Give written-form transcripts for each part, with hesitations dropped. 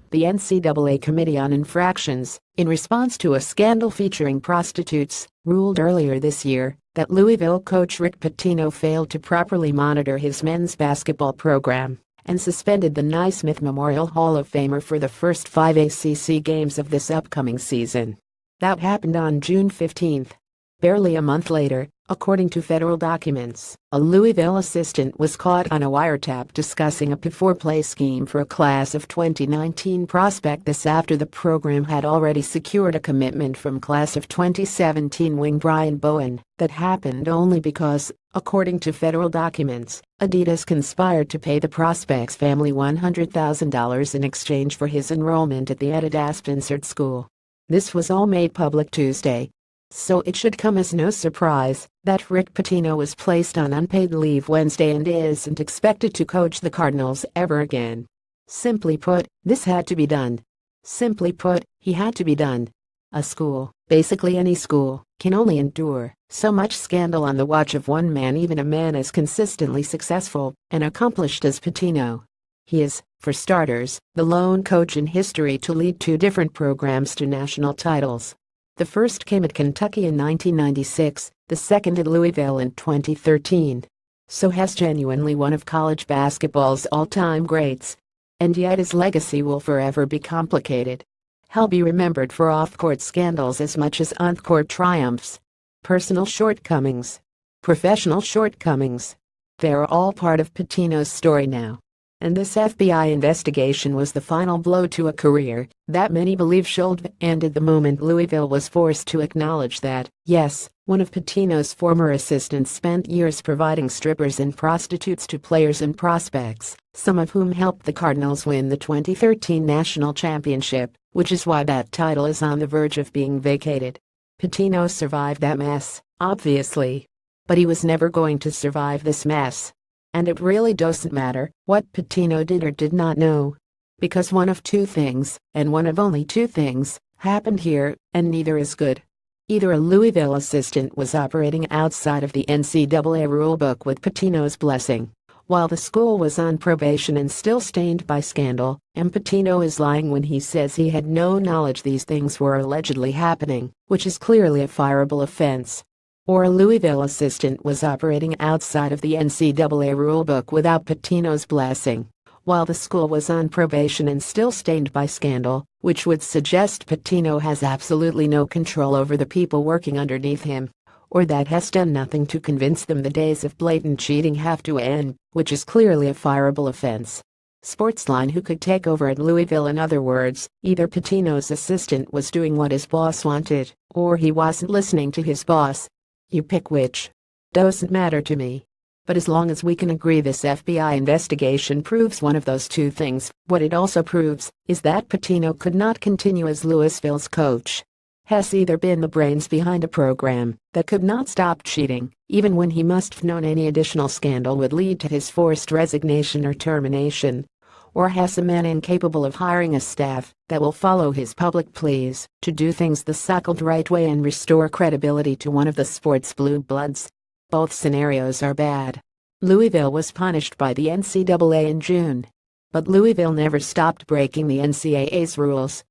the NCAA Committee on Infractions, in response to a scandal featuring prostitutes, ruled earlier this year that Louisville coach Rick Pitino failed to properly monitor his men's basketball program and suspended the Naismith Memorial Hall of Famer for the first 5 ACC games of this upcoming season. That happened on June 15. Barely a month later, according to federal documents, a Louisville assistant was caught on a wiretap discussing a pay-for-play scheme for a class of 2019 prospect. This after the program had already secured a commitment from class of 2017 wing Brian Bowen. That happened only because, according to federal documents, Adidas conspired to pay the prospect's family $100,000 in exchange for his enrollment at the Adidas-sponsored school. This was all made public Tuesday. So it should come as no surprise that Rick Pitino was placed on unpaid leave Wednesday and isn't expected to coach the Cardinals ever again. Simply put, this had to be done. Simply put, he had to be done. A school, basically any school, can only endure so much scandal on the watch of one man, even a man as consistently successful and accomplished as Pitino. He is, for starters, the lone coach in history to lead 2 different programs to national titles. The first came at Kentucky in 1996, the second at Louisville in 2013. So he's genuinely one of college basketball's all-time greats. And yet his legacy will forever be complicated. He'll be remembered for off-court scandals as much as on-court triumphs. Personal shortcomings, professional shortcomings, they're all part of Pitino's story now. And this FBI investigation was the final blow to a career that many believe should have ended the moment Louisville was forced to acknowledge that, yes, one of Pitino's former assistants spent years providing strippers and prostitutes to players and prospects, some of whom helped the Cardinals win the 2013 national championship, which is why that title is on the verge of being vacated. Pitino survived that mess, obviously. But he was never going to survive this mess. And it really doesn't matter what Pitino did or did not know. Because one of 2 things, and one of only 2 things, happened here, and neither is good. Either a Louisville assistant was operating outside of the NCAA rulebook with Pitino's blessing, while the school was on probation and still stained by scandal, and Pitino is lying when he says he had no knowledge these things were allegedly happening, which is clearly a fireable offense. Or a Louisville assistant was operating outside of the NCAA rulebook without Pitino's blessing, while the school was on probation and still stained by scandal, which would suggest Pitino has absolutely no control over the people working underneath him, or that has done nothing to convince them the days of blatant cheating have to end, which is clearly a fireable offense. Sportsline who could take over at Louisville. In other words, either Pitino's assistant was doing what his boss wanted, or he wasn't listening to his boss. You pick which. Doesn't matter to me. But as long as we can agree this FBI investigation proves one of those 2 things, what it also proves is that Pitino could not continue as Louisville's coach. Has either been the brains behind a program that could not stop cheating, even when he must have known any additional scandal would lead to his forced resignation or termination, or has a man incapable of hiring a staff that will follow his public pleas to do things the so-called right way and restore credibility to one of the sport's blue bloods. Both scenarios are bad. Louisville was punished by the NCAA in June. But Louisville never stopped breaking the NCAA's rules.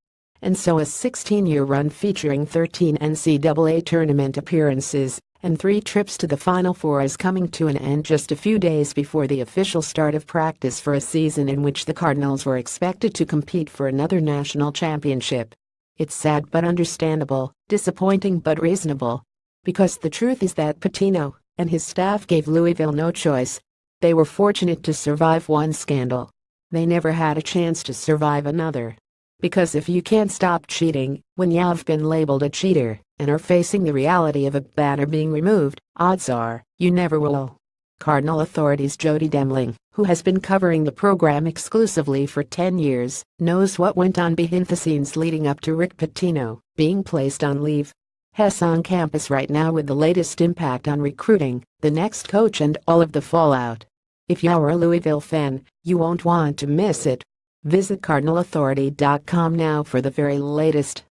And so a 16-year run featuring 13 NCAA tournament appearances and 3 trips to the Final Four is coming to an end just a few days before the official start of practice for a season in which the Cardinals were expected to compete for another national championship. It's sad but understandable, disappointing but reasonable. Because the truth is that Pitino and his staff gave Louisville no choice. They were fortunate to survive one scandal. They never had a chance to survive another. Because if you can't stop cheating when you've been labeled a cheater and are facing the reality of a banner being removed, odds are you never will. Cardinal authorities Jody Demling, who has been covering the program exclusively for 10 years, knows what went on behind the scenes leading up to Rick Pitino being placed on leave. He's on campus right now with the latest impact on recruiting, the next coach and all of the fallout. If you're a Louisville fan, you won't want to miss it. Visit CardinalAuthority.com now for the very latest.